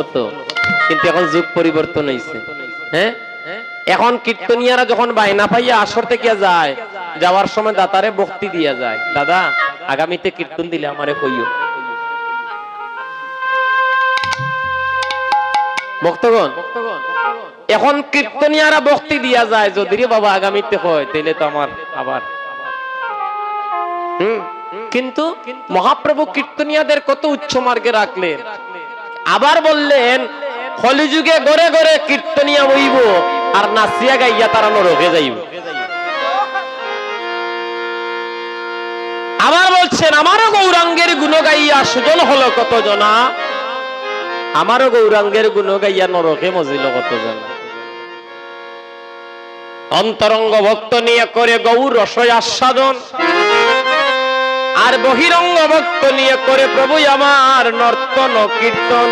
হতো, কিন্তু এখন যুগ পরিবর্তন হয়েছে। হ্যাঁ, এখন কীর্তনিয়ারা যখন বায়না পাইয়া আসর থেকে যায়, যাওয়ার সময় দাতারে ভক্তি দিয়া যায়, দাদা আগামীতে কীর্তন দিলে আমারে কইও। ভক্তগণ, এখন কীর্তনিয়ারা ভক্তি দিয়া যায়, যদি রে বাবা আগামীতে হয় তাইলে তো আমার আবার। কিন্তু মহাপ্রভু কীর্তনিয়াদের কত উচ্চ মার্গে রাখলেন। আবার বললেন কলিযুগে গড়ে গড়ে কীর্তনিয়া হইব, আর নাচিয়া গাইয়া তারা নরকে যাইব। আবার বলছেন আমারও গৌরাঙ্গের গুণ গাইয়া সুজন হলো কত জনা, আমারও গৌরাঙ্গের গুণ গাইয়া নরকে মজিল কত জনা। অন্তরঙ্গ ভক্ত নিয়ে করে গৌর রসয় আস্বাদন, আর বহিরঙ্গ ভক্ত নিয়ে করে প্রভু আমার নর্তন কীর্তন।